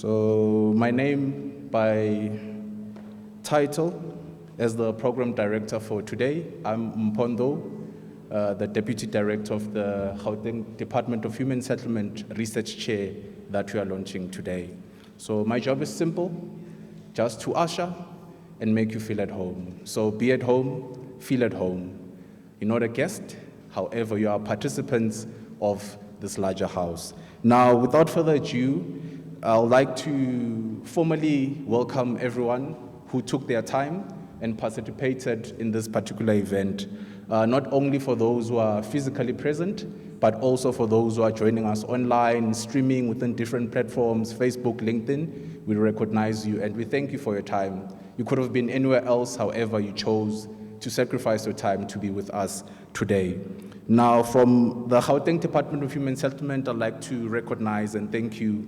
So my name by title as the program director for today, I'm Mpondo, the Deputy Director of the Gauteng Department of Human Settlement Research Chair that we are launching today. So my job is simple, just to usher and make you feel at home. So be at home, feel at home. You're not a guest, however, you are participants of this larger house. Now, without further ado, I would like to formally welcome everyone who took their time and participated in this particular event, not only for those who are physically present, but also for those who are joining us online, streaming within different platforms, Facebook, LinkedIn. We recognize you and we thank you for your time. You could have been anywhere else, however, you chose to sacrifice your time to be with us today. Now, from the Gauteng Department of Human Settlement, I'd like to recognize and thank you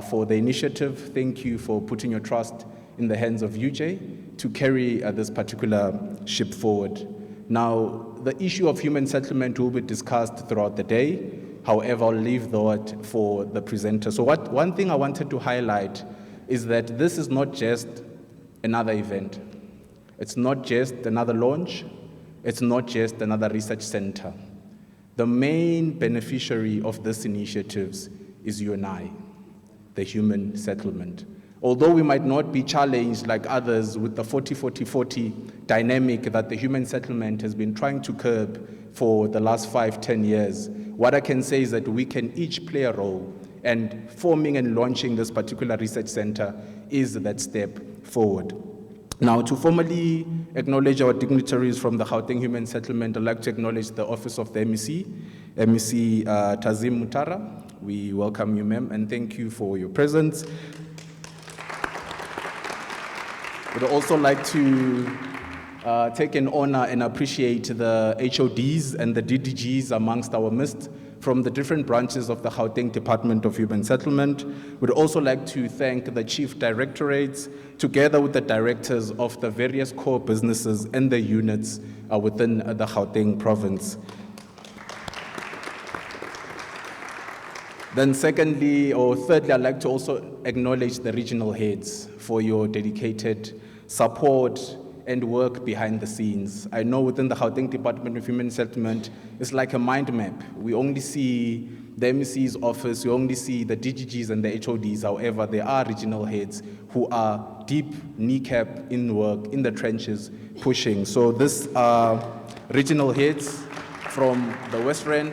for the initiative. Thank you for putting your trust in the hands of UJ to carry this particular ship forward. Now, the issue of human settlement will be discussed throughout the day. However, I'll leave that for the presenter. So one thing I wanted to highlight is that this is not just another event. It's not just another launch. It's not just another research center. The main beneficiary of these initiatives is you and I, the human settlement. Although we might not be challenged like others with the 40-40-40 dynamic that the human settlement has been trying to curb for the last 5-10 years, what I can say is that we can each play a role, and forming and launching this particular research center is that step forward. Now, to formally acknowledge our dignitaries from the Gauteng Human Settlement, I'd like to acknowledge the Office of the MEC, Tazim Mutara. We welcome you, ma'am, and thank you for your presence. We'd also like to take an honor and appreciate the HODs and the DDGs amongst our midst from the different branches of the Gauteng Department of Human Settlement. We'd also like to thank the chief directorates, together with the directors of the various core businesses and the units within the Gauteng province. Then thirdly, I'd like to also acknowledge the regional heads for your dedicated support and work behind the scenes. I know within the Gauteng Department of Human Settlement, it's like a mind map. We only see the MEC's office, we only see the DGGs and the HODs. However, there are regional heads who are deep kneecap in work, in the trenches, pushing. So these are regional heads from the West Rand,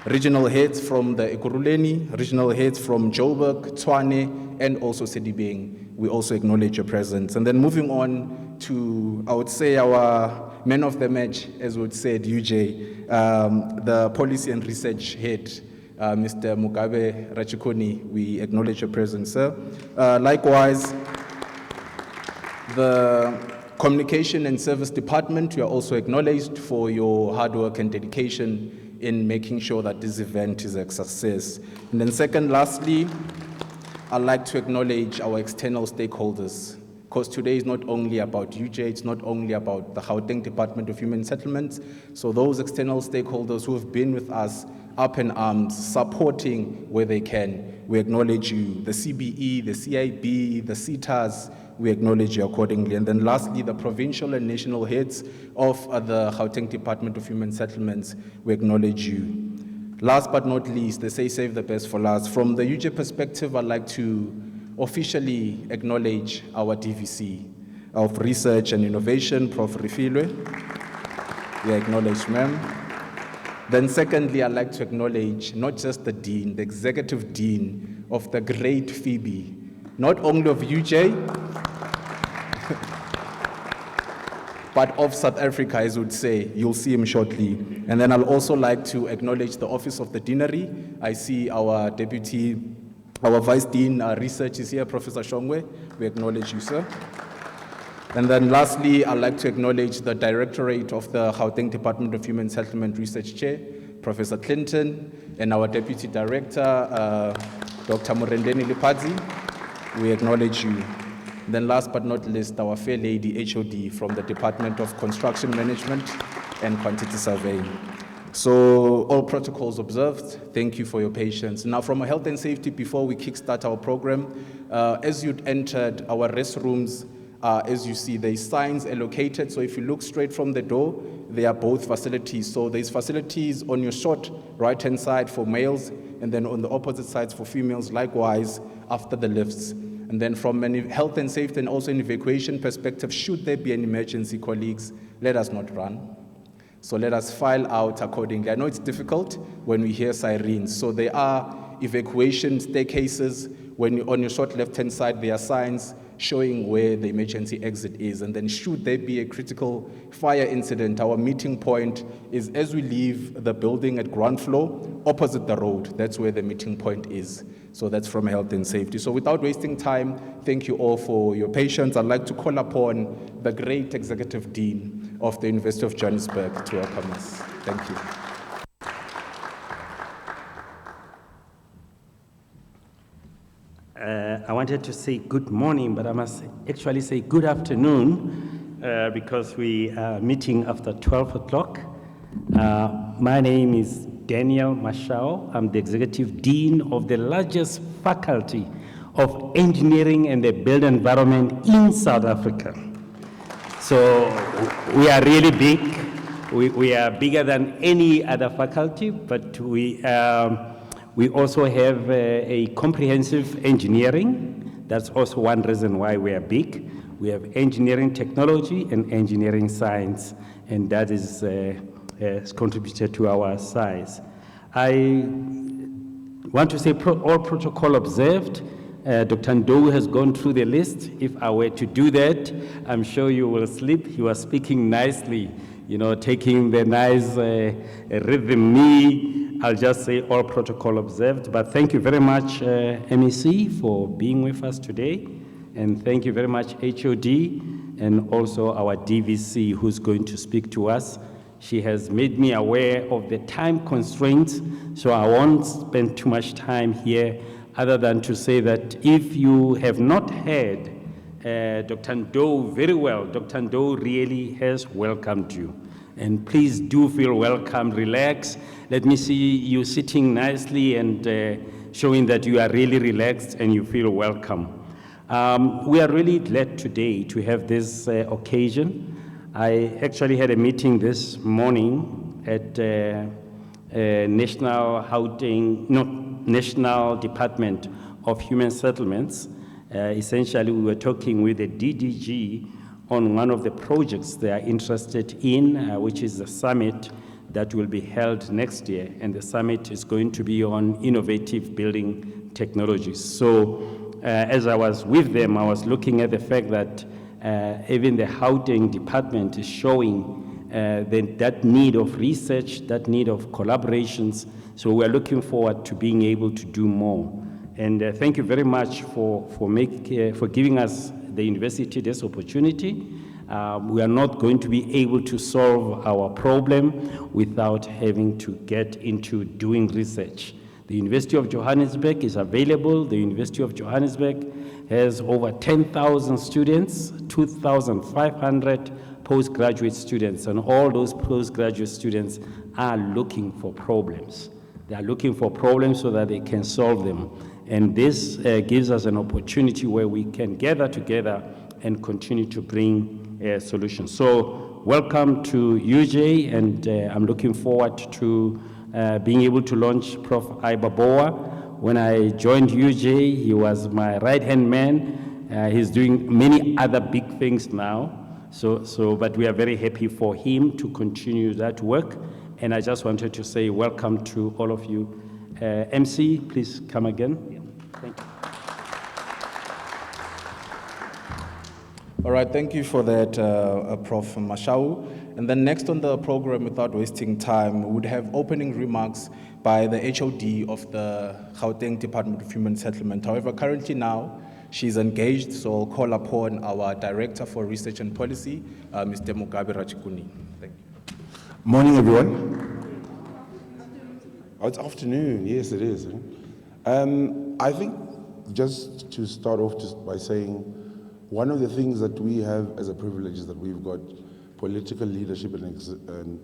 regional heads from the Ekurhuleni, regional heads from Joburg, Tshwane, and also Sedibeng. We also acknowledge your presence. And then moving on to, I would say, our man of the match, as we would say at UJ, the policy and research head, Mr. Mugabe Rachikoni. We acknowledge your presence, sir. Likewise, the Communication and Service Department, you are also acknowledged for your hard work and dedication in making sure that this event is a success. And then lastly, I'd like to acknowledge our external stakeholders, because today is not only about UJ, it's not only about the Gauteng Department of Human Settlements. So those external stakeholders who have been with us up in arms, supporting where they can, we acknowledge you. The CBE, the CIB, the CETAs, we acknowledge you accordingly. And then lastly, the provincial and national heads of the Gauteng Department of Human Settlements, we acknowledge you. Last but not least, they say save the best for last. From the UJ perspective, I'd like to officially acknowledge our DVC of Research and Innovation, Prof. Rifilwe. We acknowledge, ma'am. Then secondly, I'd like to acknowledge not just the Dean, the Executive Dean of the great Phoebe, not only of UJ, but of South Africa, as would say. You'll see him shortly. And then I'll also like to acknowledge the Office of the Deanery. I see our Vice Dean Research is here, Professor Shongwe. We acknowledge you, sir. And then lastly, I'd like to acknowledge the Directorate of the Gauteng Department of Human Settlement Research Chair, Professor Clinton, and our Deputy Director, Dr. Murendeni Lipadzi. We acknowledge you. Then last but not least, our fair lady HOD from the Department of Construction Management and Quantity Surveying. So all protocols observed. Thank you for your patience. Now from a health and safety, before we kickstart our program, as you'd entered our restrooms, as you see, there's signs allocated. So if you look straight from the door, they are both facilities. So there's facilities on your short right-hand side for males, and then on the opposite sides for females, likewise after the lifts. And then from a health and safety and also an evacuation perspective, should there be an emergency, colleagues, let us not run. So let us file out accordingly. I know it's difficult when we hear sirens. So there are evacuation staircases. When you're on your short left-hand side, there are signs showing where the emergency exit is. And then should there be a critical fire incident, our meeting point is as we leave the building at ground floor, opposite the road. That's where the meeting point is. So that's from health and safety. So without wasting time, thank you all for your patience. I'd like to call upon the great Executive Dean of the University of Johannesburg to welcome us. Thank you. I wanted to say good morning, but I must actually say good afternoon because we are meeting after 12 o'clock. My name is Daniel Mashao. I'm the Executive Dean of the largest faculty of engineering and the built environment in South Africa. So we are really big. We are bigger than any other faculty, but we also have a comprehensive engineering. That's also one reason why we are big. We have engineering technology and engineering science, and that is has contributed to our size. I want to say all protocol observed. Dr. Ndou has gone through the list. If I were to do that, I'm sure you will sleep. He was speaking nicely, you know, taking the nice rhythm. Me, I'll just say all protocol observed. But thank you very much, MEC, for being with us today. And thank you very much, HOD, and also our DVC, who's going to speak to us. She has made me aware of the time constraints, so I won't spend too much time here other than to say that if you have not heard Dr. Ndou very well, Dr. Ndou really has welcomed you. And please do feel welcome, relax. Let me see you sitting nicely and showing that you are really relaxed and you feel welcome. We are really glad today to have this occasion. I actually had a meeting this morning at National Department of Human Settlements. Essentially, we were talking with the DDG on one of the projects they are interested in, which is the summit that will be held next year. And the summit is going to be on innovative building technologies. So as I was with them, I was looking at the fact that even the Gauteng department is showing that need of research, that need of collaborations. So we're looking forward to being able to do more. And thank you very much for giving us, the university, this opportunity. We are not going to be able to solve our problem without having to get into doing research. The University of Johannesburg is available. The University of Johannesburg has over 10,000 students, 2,500 postgraduate students, and all those postgraduate students are looking for problems. They are looking for problems so that they can solve them. And this gives us an opportunity where we can gather together and continue to bring solutions. So welcome to UJ, and I'm looking forward to being able to launch Prof. Ibaboa. When I joined UJ, he was my right-hand man. He's doing many other big things now. But we are very happy for him to continue that work. And I just wanted to say welcome to all of you. MC, please come again. Thank you. All right, thank you for that, Prof. Mashau. And then next on the program, without wasting time, we would have opening remarks by the HOD of the Gauteng Department of Human Settlement. However, currently now, she's engaged, so I'll call upon our Director for Research and Policy, Mr. Mugabe Rachikuni. Thank you. Morning, everyone. Oh, it's afternoon. Yes, it is. I think just to start off just by saying one of the things that we have as a privilege is that we've got political leadership and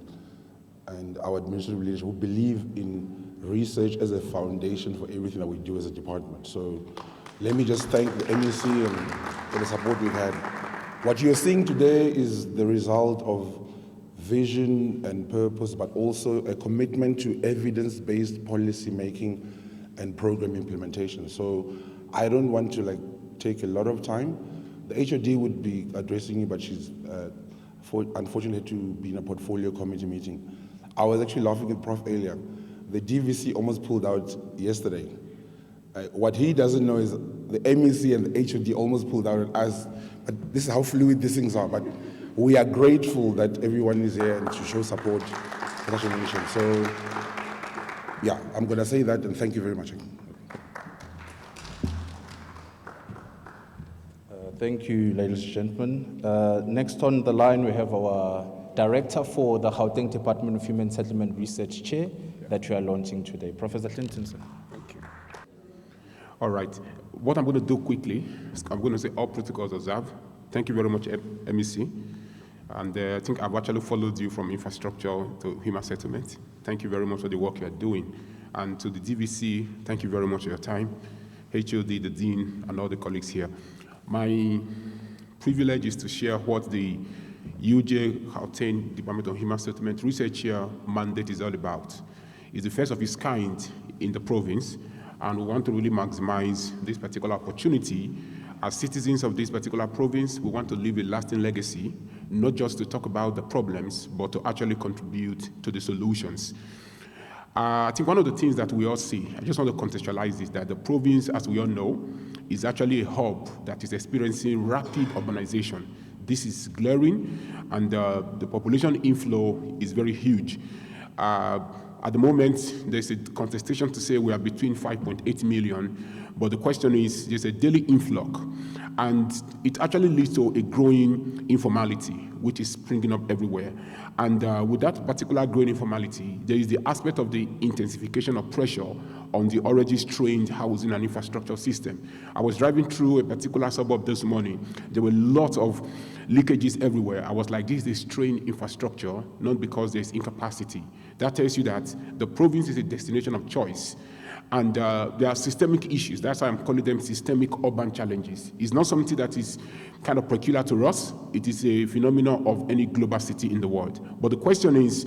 and our administrative leaders who believe in research as a foundation for everything that we do as a department. So let me just thank the MEC and for the support we've had. What you're seeing today is the result of vision and purpose, but also a commitment to evidence-based policy making and program implementation. So I don't want to take a lot of time. The HOD would be addressing you, but she's unfortunately had to be in a portfolio committee meeting. I was actually laughing at Prof earlier. The DVC almost pulled out yesterday. What he doesn't know is the MEC and the HOD almost pulled out at us. But this is how fluid these things are. But we are grateful that everyone is here and to show support for such a mission. So, yeah, I'm going to say that, and thank you very much. Thank you, ladies and gentlemen. Next on the line, we have our Director for the Gauteng Department of Human Settlement Research Chair that we are launching today. Professor Clinton, sir. Thank you. All right. What I'm going to do quickly is I'm going to say all protocols observed. Thank you very much, MEC. And I think I've actually followed you from infrastructure to human settlement. Thank you very much for the work you are doing. And to the DVC, thank you very much for your time. HOD, the Dean, and all the colleagues here. My privilege is to share what the UJ Gauteng Department of Human Settlement Research here mandate is all about. It's the first of its kind in the province, and we want to really maximize this particular opportunity. As citizens of this particular province, we want to leave a lasting legacy, not just to talk about the problems, but to actually contribute to the solutions. I think one of the things that we all see, I just want to contextualize this, that the province, as we all know, is actually a hub that is experiencing rapid urbanization. This is glaring, and the population inflow is very huge. At the moment, there's a contestation to say we are between 5.8 million, but the question is, there's a daily influx, and it actually leads to a growing informality, which is springing up everywhere. And with that particular growing informality, there is the aspect of the intensification of pressure on the already strained housing and infrastructure system. I was driving through a particular suburb this morning. There were lots of leakages everywhere. I was like, this is strained infrastructure, not because there's incapacity. That tells you that the province is a destination of choice. And there are systemic issues. That's why I'm calling them systemic urban challenges. It's not something that is kind of peculiar to us. It is a phenomenon of any global city in the world. But the question is,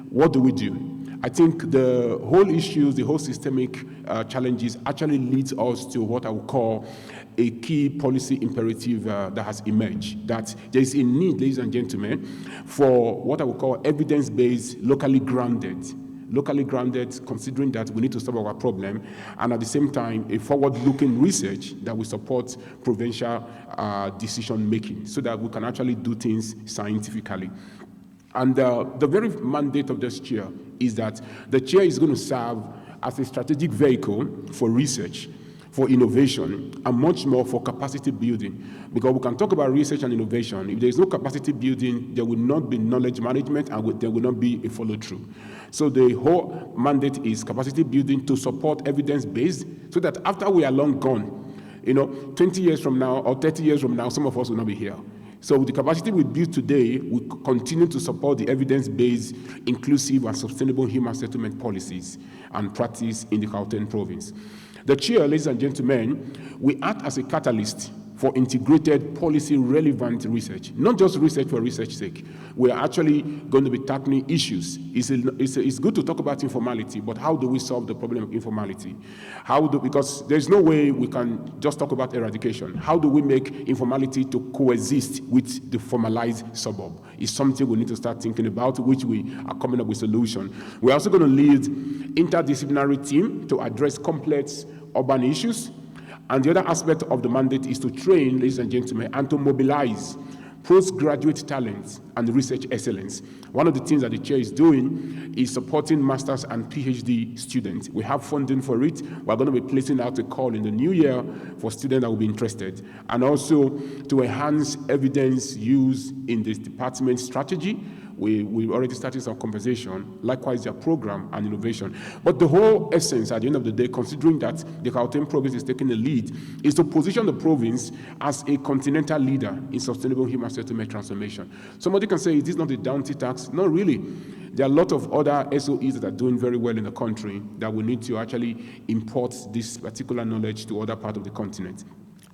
what do we do? I think the whole issues, the whole systemic challenges actually leads us to what I would call a key policy imperative that has emerged, that there is a need, ladies and gentlemen, for what I would call evidence-based, locally grounded, considering that we need to solve our problem, and at the same time, a forward-looking research that will support provincial decision-making so that we can actually do things scientifically. And the very mandate of this chair is that the chair is going to serve as a strategic vehicle for research, for innovation, and much more for capacity building. Because we can talk about research and innovation. If there is no capacity building, there will not be knowledge management, and there will not be a follow-through. So the whole mandate is capacity building to support evidence-based, so that after we are long gone, 20 years from now or 30 years from now, some of us will not be here. So the capacity we build today will continue to support the evidence-based, inclusive, and sustainable human settlement policies and practice in the Gauteng province. The chair, ladies and gentlemen, we act as a catalyst for integrated policy-relevant research, not just research for research's sake. We are actually going to be tackling issues. It's good to talk about informality, but how do we solve the problem of informality? Because there's no way we can just talk about eradication. How do we make informality to coexist with the formalized suburb? It's something we need to start thinking about, which we are coming up with solutions. We're also going to lead interdisciplinary team to address complex urban issues. And the other aspect of the mandate is to train, ladies and gentlemen, and to mobilize postgraduate talents and research excellence. One of the things that the chair is doing is supporting master's and PhD students. We have funding for it. We're going to be placing out a call in the new year for students that will be interested, and also to enhance evidence use in this department strategy. we already started some conversation, likewise their program and innovation. But the whole essence at the end of the day, considering that the Gauteng province is taking the lead, is to position the province as a continental leader in sustainable human settlement transformation. Somebody can say, is this not a daunting task? Not really. There are a lot of other SOEs that are doing very well in the country that we need to actually import this particular knowledge to other parts of the continent.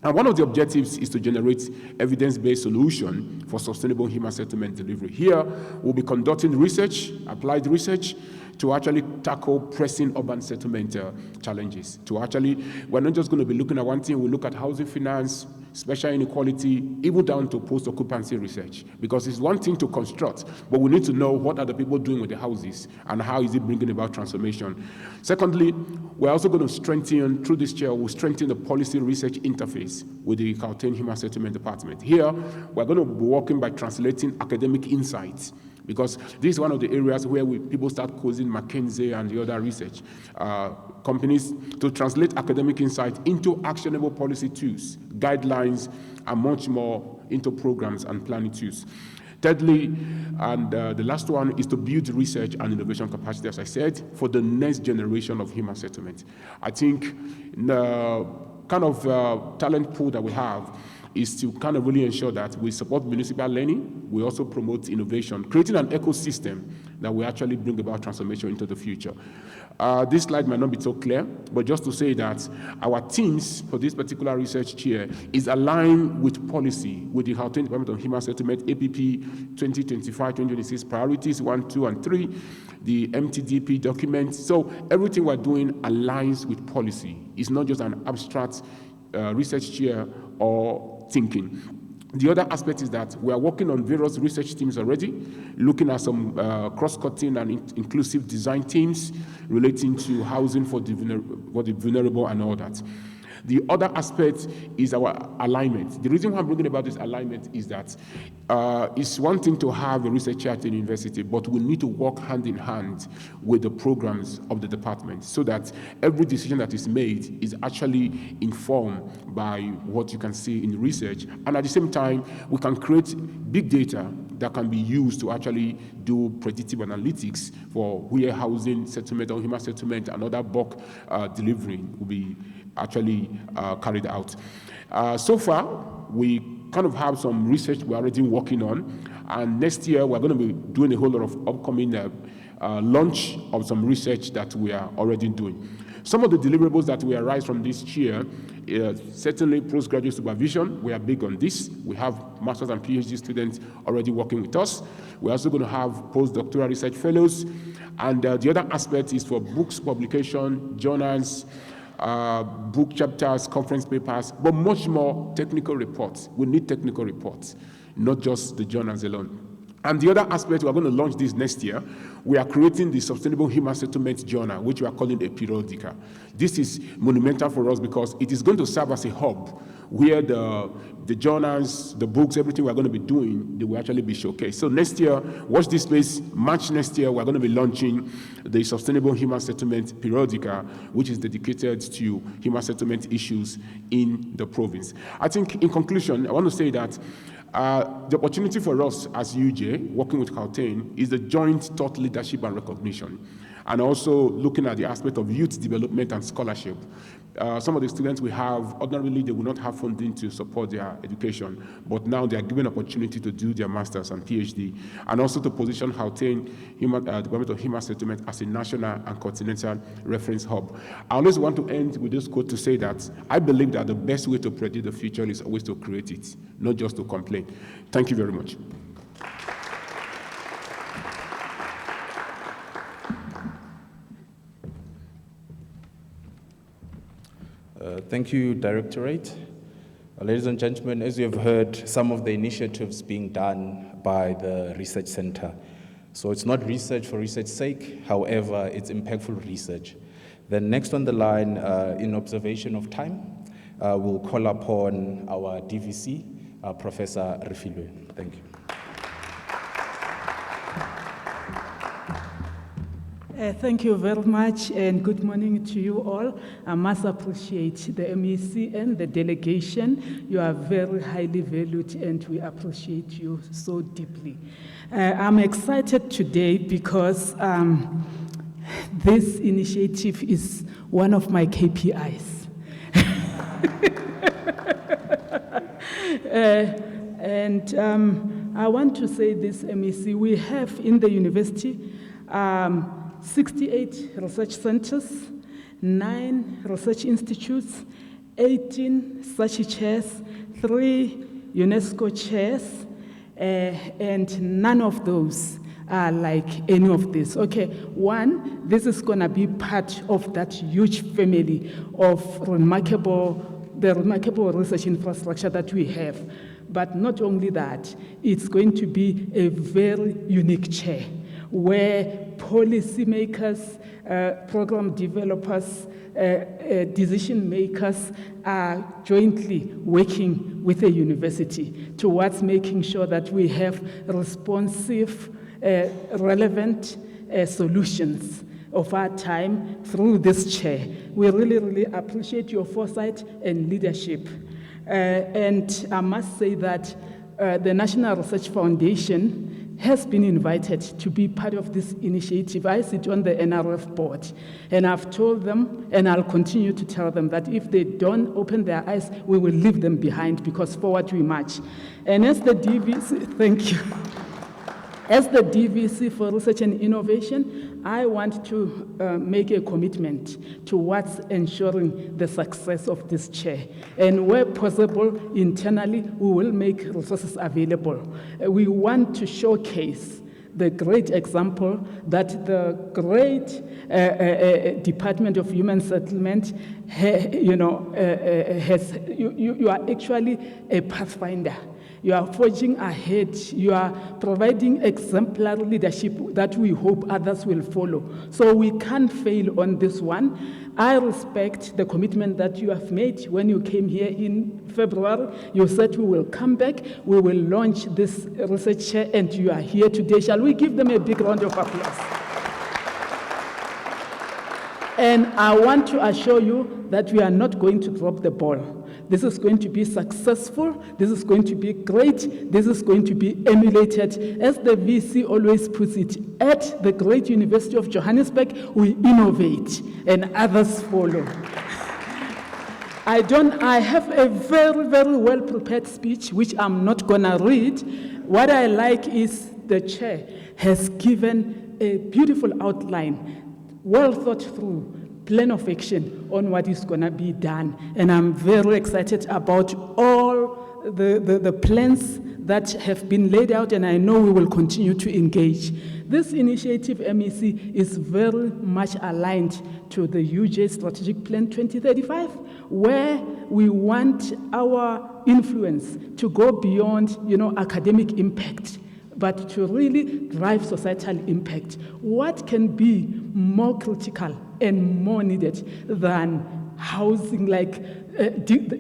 And one of the objectives is to generate evidence-based solution for sustainable human settlement delivery. Here, we'll be conducting research, applied research, to actually tackle pressing urban settlement challenges. We're not just going to be looking at one thing, we'll look at housing finance, special inequality, even down to post-occupancy research. Because it's one thing to construct, but we need to know what are the people doing with the houses and how is it bringing about transformation. Secondly, we're also going to strengthen, through this chair, we'll strengthen the policy research interface with the Gauteng Human Settlement Department. Here, we're going to be working by translating academic insights, because this is one of the areas where people start causing McKinsey and the other research companies to translate academic insight into actionable policy tools, guidelines, and much more into programs and planning tools. Thirdly, and the last one, is to build research and innovation capacity, as I said, for the next generation of human settlement. I think the kind of talent pool that we have is to kind of really ensure that we support municipal learning, we also promote innovation, creating an ecosystem that will actually bring about transformation into the future. This slide might not be so clear, but just to say that our teams for this particular research chair is aligned with policy, with the Gauteng Department of Human Settlement, APP 2025-2026 priorities 1, 2, and 3, the MTDP document. So everything we're doing aligns with policy. It's not just an abstract research chair or thinking. The other aspect is that we are working on various research teams already, looking at some cross-cutting and inclusive design teams relating to housing for the vulnerable and all that. The other aspect is our alignment. The reason why I'm bringing about this alignment is that it's one thing to have a research chair at a university, but we need to work hand in hand with the programs of the department so that every decision that is made is actually informed by what you can see in research. And at the same time, we can create big data that can be used to actually do predictive analytics for where housing settlement or human settlement and other bulk delivery will be actually carried out. So far, we kind of have some research we're already working on, and next year we're going to be doing a whole lot of upcoming launch of some research that we are already doing. Some of the deliverables that will arise from this chair, certainly postgraduate supervision. We are big on this. We have master's and PhD students already working with us. We're also going to have postdoctoral research fellows. And the other aspect is for books, publication, journals, book chapters, conference papers, but much more technical reports. We need technical reports, not just the journals alone. And the other aspect, we're going to launch this next year. We are creating the Sustainable Human Settlement Journal, which we are calling a periodica. This is monumental for us because it is going to serve as a hub where the journals, the books, everything we're going to be doing, they will actually be showcased. So next year, watch this space. March next year, we're going to be launching the Sustainable Human Settlement Periodica, which is dedicated to human settlement issues in the province. I think in conclusion, I want to say that the opportunity for us as UJ, working with Gauteng, is the joint thought leadership and recognition, and also looking at the aspect of youth development and scholarship. Some of the students we have, ordinarily they will not have funding to support their education, but now they are given opportunity to do their master's and PhD, and also to position Gauteng Department of Human Settlement as a national and continental reference hub. I always want to end with this quote to say that I believe that the best way to predict the future is always to create it, not just to complain. Thank you very much. Thank you, Directorate. Ladies and gentlemen, as you have heard, some of the initiatives being done by the Research Center. So it's not research for research's sake, however, it's impactful research. Then next on the line, in observation of time, we'll call upon our DVC, Professor Refilwe. Thank you. Thank you very much, and good morning to you all. I must appreciate the MEC and the delegation. You are very highly valued, and we appreciate you so deeply. I'm excited today because this initiative is one of my KPIs. I want to say this, MEC, we have in the university 68 research centers, 9 research institutes, 18 SACHI chairs, 3 UNESCO chairs, and none of those are like any of this. Okay, one, this is gonna be part of that huge family of the remarkable research infrastructure that we have. But not only that, it's going to be a very unique chair where policymakers, program developers, decision makers are jointly working with the university towards making sure that we have responsive, relevant solutions of our time through this chair. We really, really appreciate your foresight and leadership. And I must say that the National Research Foundation has been invited to be part of this initiative. I sit on the NRF board, and I've told them, and I'll continue to tell them, that if they don't open their eyes, we will leave them behind, because forward we march. And as the DVC, thank you. As the DVC for Research and Innovation, I want to make a commitment towards ensuring the success of this chair. And where possible, internally, we will make resources available. We want to showcase the great example that the great Department of Human Settlement has. You are actually a pathfinder. You are forging ahead. You are providing exemplary leadership that we hope others will follow. So we can't fail on this one. I respect the commitment that you have made when you came here in February. You said we will come back, we will launch this research chair, and you are here today. Shall we give them a big round of applause? And I want to assure you that we are not going to drop the ball. This is going to be successful. This is going to be great. This is going to be emulated. As the VC always puts it, at the great University of Johannesburg, we innovate and others follow. I have a very, very well prepared speech, which I'm not gonna read. What I like is the chair has given a beautiful outline, well thought through, plan of action on what is going to be done. And I'm very excited about all the plans that have been laid out, and I know we will continue to engage. This initiative, MEC, is very much aligned to the UJ Strategic Plan 2035, where we want our influence to go beyond, academic impact, but to really drive societal impact. What can be more critical and more needed than housing,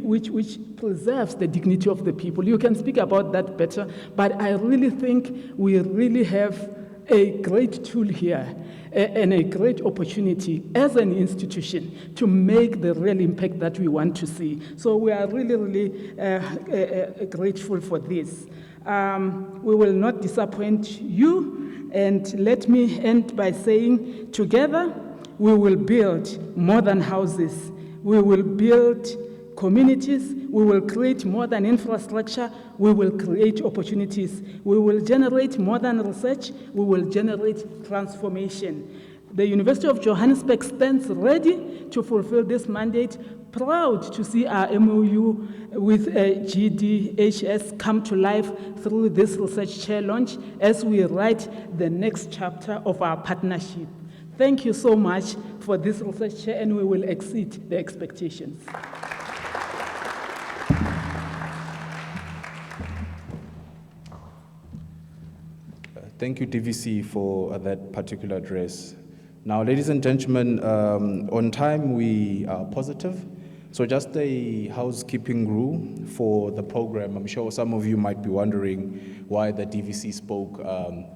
which preserves the dignity of the people? You can speak about that better, but I really think we really have a great tool here and a great opportunity as an institution to make the real impact that we want to see. So we are really, really grateful for this. We will not disappoint you, and let me end by saying, together we will build more than houses. We will build communities. We will create more than infrastructure. We will create opportunities. We will generate more than research. We will generate transformation. The University of Johannesburg stands ready to fulfill this mandate, proud to see our MOU with GDHS come to life through this research chair launch as we write the next chapter of our partnership. Thank you so much for this research chair, and we will exceed the expectations. Thank you, DVC, for that particular address. Now, ladies and gentlemen, on time we are positive. So just a housekeeping rule for the program. I'm sure some of you might be wondering why the DVC spoke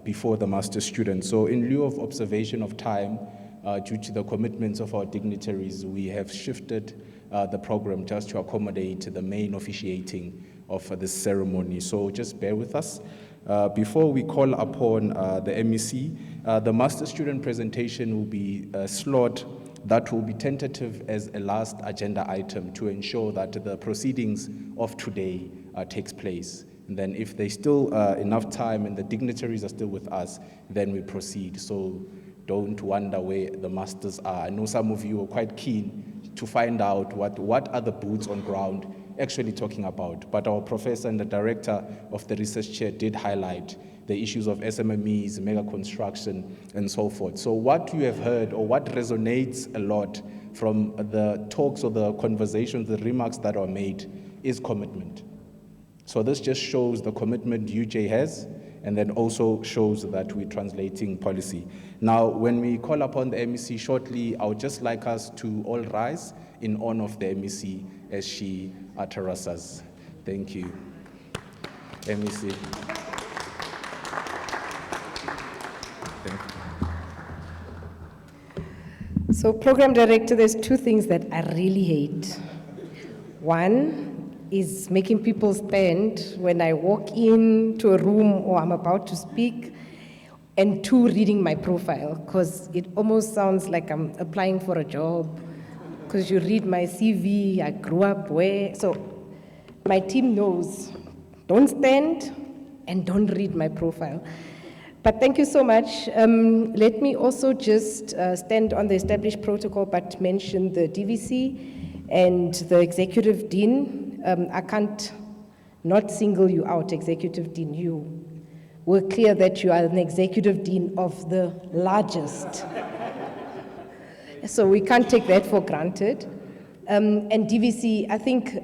before the master student. So in lieu of observation of time, due to the commitments of our dignitaries, we have shifted the program just to accommodate the main officiating of this ceremony. So just bear with us. Before we call upon the MEC, the master student presentation will be a slot that will be tentative as a last agenda item to ensure that the proceedings of today takes place. And then if there's still enough time and the dignitaries are still with us, then we proceed. So don't wonder where the masters are. I know some of you are quite keen to find out what are the boots on ground actually talking about. But our professor and the director of the research chair did highlight the issues of SMMEs, mega construction, and so forth. So what you have heard, or what resonates a lot from the talks or the conversations, the remarks that are made, is commitment. So this just shows the commitment UJ has, and then also shows that we're translating policy. Now, when we call upon the MEC shortly, I would just like us to all rise in honor of the MEC as she utters us. Thank you. MEC. Thank you. So, Program Director, there's two things that I really hate. One is making people stand when I walk into a room or I'm about to speak, and two, reading my profile, because it almost sounds like I'm applying for a job, because you read my CV, I grew up where. So, my team knows, don't stand and don't read my profile. But thank you so much. Let me also just stand on the established protocol, but mention the DVC and the Executive Dean. I can't not single you out, Executive Dean. You were clear that you are an Executive Dean of the largest. So we can't take that for granted. And DVC, I think,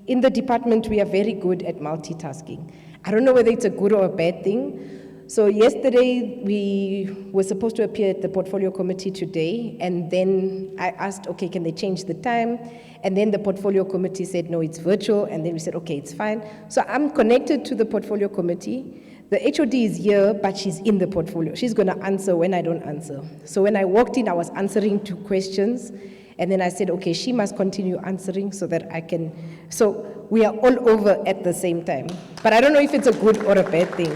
in the department, we are very good at multitasking. I don't know whether it's a good or a bad thing. So yesterday, we were supposed to appear at the portfolio committee today, and then I asked, okay, can they change the time? And then the portfolio committee said, no, it's virtual, and then we said, okay, it's fine. So I'm connected to the portfolio committee. The HOD is here, but she's in the portfolio. She's gonna answer when I don't answer. So when I walked in, I was answering 2 questions, and then I said, okay, she must continue answering so that I can, so we are all over at the same time. But I don't know if it's a good or a bad thing.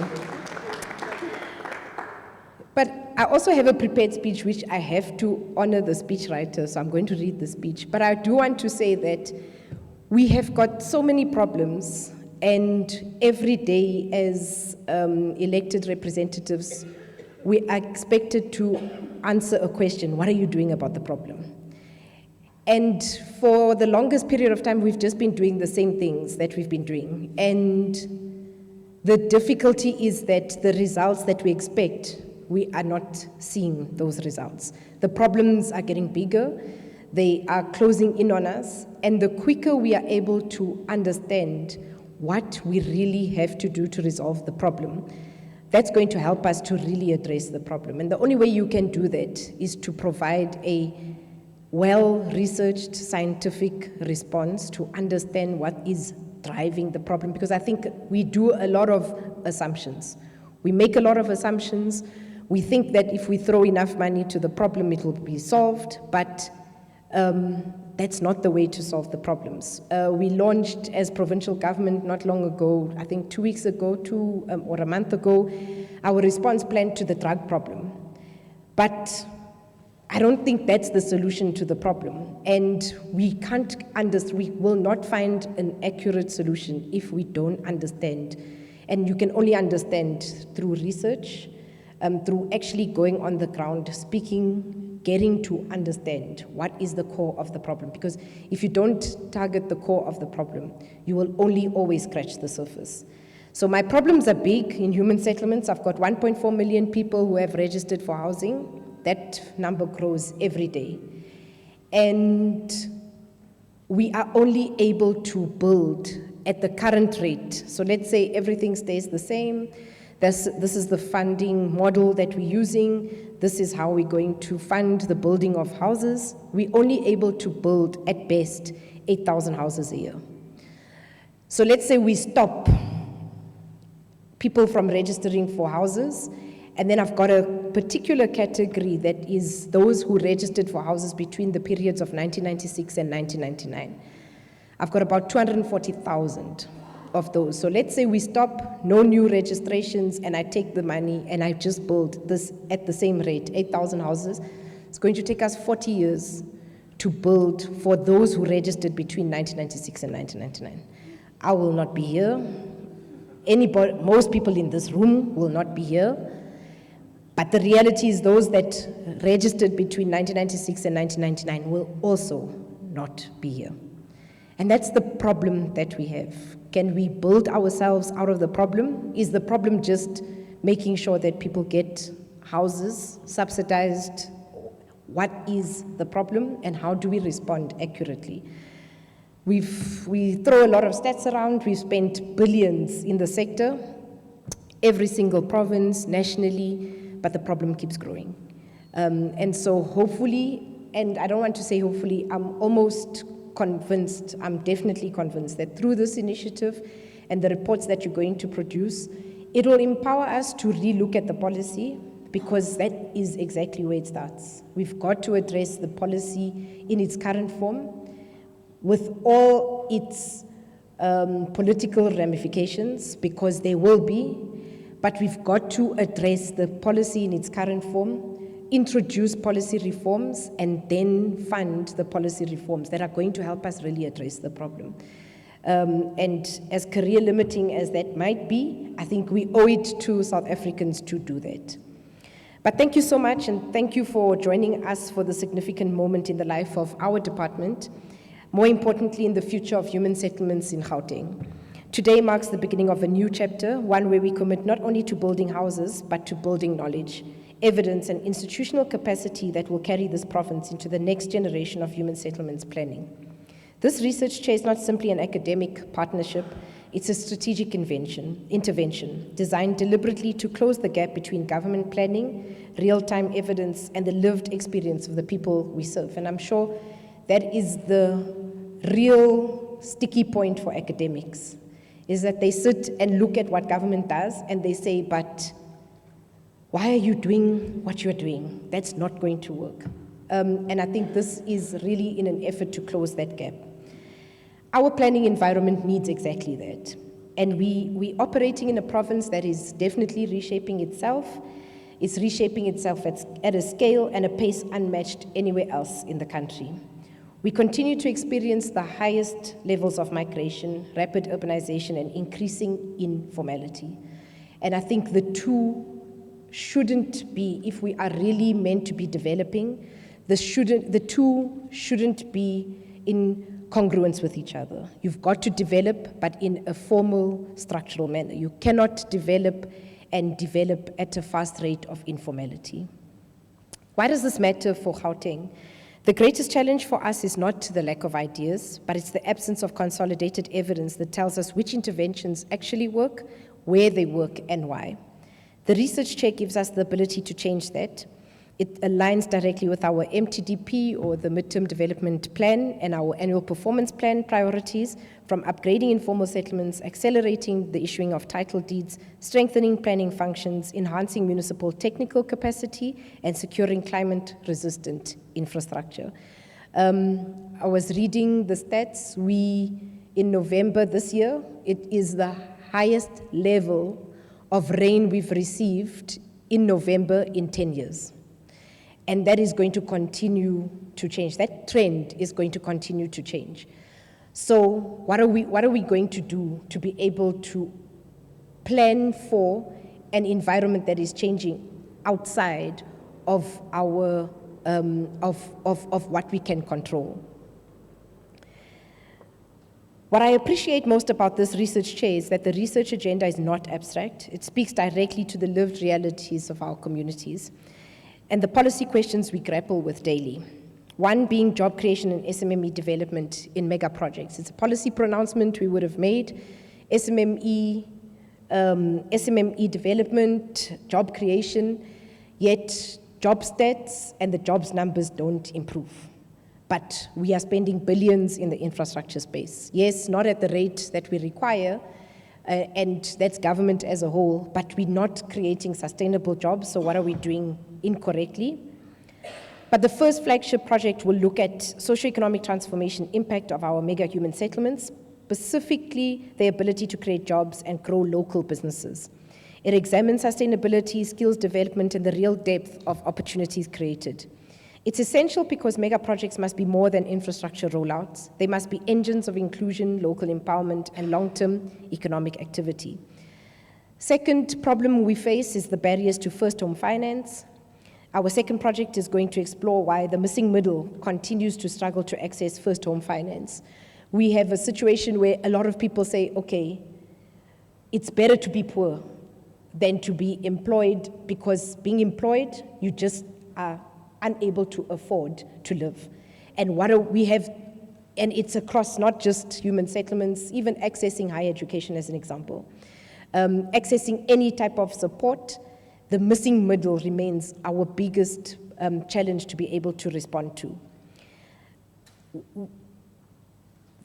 But I also have a prepared speech which I have to honor the speechwriter, so I'm going to read the speech. But I do want to say that we have got so many problems, and every day as elected representatives, we are expected to answer a question. What are you doing about the problem? And for the longest period of time, we've just been doing the same things that we've been doing. And the difficulty is that the results that we expect, we are not seeing those results. The problems are getting bigger, they are closing in on us, and the quicker we are able to understand what we really have to do to resolve the problem, that's going to help us to really address the problem. And the only way you can do that is to provide a well-researched scientific response to understand what is driving the problem, because I think we do a lot of assumptions. We make a lot of assumptions. We think that if we throw enough money to the problem, it will be solved, but that's not the way to solve the problems. We launched as provincial government not long ago, I think 2 weeks ago, or a month ago, our response plan to the drug problem. But I don't think that's the solution to the problem. And we will not find an accurate solution if we don't understand. And you can only understand through research, through actually going on the ground, speaking, getting to understand what is the core of the problem. Because if you don't target the core of the problem, you will only always scratch the surface. So my problems are big in human settlements. I've got 1.4 million people who have registered for housing. That number grows every day. And we are only able to build at the current rate. So let's say everything stays the same. This is the funding model that we're using. This is how we're going to fund the building of houses. We're only able to build, at best, 8,000 houses a year. So let's say we stop people from registering for houses, and then I've got a particular category that is those who registered for houses between the periods of 1996 and 1999. I've got about 240,000 of those. So let's say we stop, no new registrations, and I take the money and I just build this at the same rate, 8,000 houses. It's going to take us 40 years to build for those who registered between 1996 and 1999. I will not be here. Most people in this room will not be here. But the reality is those that registered between 1996 and 1999 will also not be here. And that's the problem that we have. Can we build ourselves out of the problem? Is the problem just making sure that people get houses subsidized? What is the problem and how do we respond accurately? We throw a lot of stats around. We've spent billions in the sector, every single province, nationally, but the problem keeps growing. And so hopefully, and I don't want to say hopefully, I'm almost convinced, I'm definitely convinced that through this initiative and the reports that you're going to produce, it will empower us to relook at the policy, because that is exactly where it starts. We've got to address the policy in its current form with all its political ramifications, because there will be, but we've got to address the policy in its current form, introduce policy reforms, and then fund the policy reforms that are going to help us really address the problem. And as career limiting as that might be, I think we owe it to South Africans to do that. But thank you so much, and thank you for joining us for the significant moment in the life of our department, more importantly in the future of human settlements in Gauteng. Today marks the beginning of a new chapter, one where we commit not only to building houses, but to building knowledge, evidence, and institutional capacity that will carry this province into the next generation of human settlements planning. This research chair is not simply an academic partnership, it's a strategic intervention designed deliberately to close the gap between government planning, real-time evidence, and the lived experience of the people we serve. And I'm sure that is the real sticky point for academics, is that they sit and look at what government does and they say, but why are you doing what you're doing? That's not going to work. And I think this is really in an effort to close that gap. Our planning environment needs exactly that. And we're operating in a province that is definitely reshaping itself. It's reshaping itself at a scale and a pace unmatched anywhere else in the country. We continue to experience the highest levels of migration, rapid urbanization, and increasing informality. And I think the two shouldn't be, if we are really meant to be developing, the two shouldn't be in congruence with each other. You've got to develop, but in a formal, structural manner. You cannot develop at a fast rate of informality. Why does this matter for Gauteng? The greatest challenge for us is not the lack of ideas, but it's the absence of consolidated evidence that tells us which interventions actually work, where they work, and why. The research chair gives us the ability to change that. It aligns directly with our MTDP, or the Midterm Development Plan, and our annual performance plan priorities, from upgrading informal settlements, accelerating the issuing of title deeds, strengthening planning functions, enhancing municipal technical capacity, and securing climate-resistant infrastructure. I was reading the stats. In November this year, it is the highest level of rain we've received in November in 10 years. And that is going to continue to change. That trend is going to continue to change. So what are we going to do to be able to plan for an environment that is changing outside of our of what we can control? What I appreciate most about this research chair is that the research agenda is not abstract. It speaks directly to the lived realities of our communities and the policy questions we grapple with daily. One being job creation and SMME development in mega projects. It's a policy pronouncement we would have made. SMME SMME development, job creation, yet job stats and the jobs numbers don't improve. But we are spending billions in the infrastructure space. Yes, not at the rate that we require, and that's government as a whole, but we're not creating sustainable jobs, so what are we doing incorrectly? But the first flagship project will look at socioeconomic transformation impact of our mega human settlements, specifically the ability to create jobs and grow local businesses. It examines sustainability, skills development, and the real depth of opportunities created. It's essential because mega projects must be more than infrastructure rollouts. They must be engines of inclusion, local empowerment, and long-term economic activity. Second problem we face is the barriers to first home finance. Our second project is going to explore why the missing middle continues to struggle to access first home finance. We have a situation where a lot of people say, okay, it's better to be poor than to be employed, because being employed, you just are unable to afford to live. And we have, and it's across not just human settlements, even accessing higher education as an example. Accessing any type of support, the missing middle remains our biggest challenge to be able to respond to.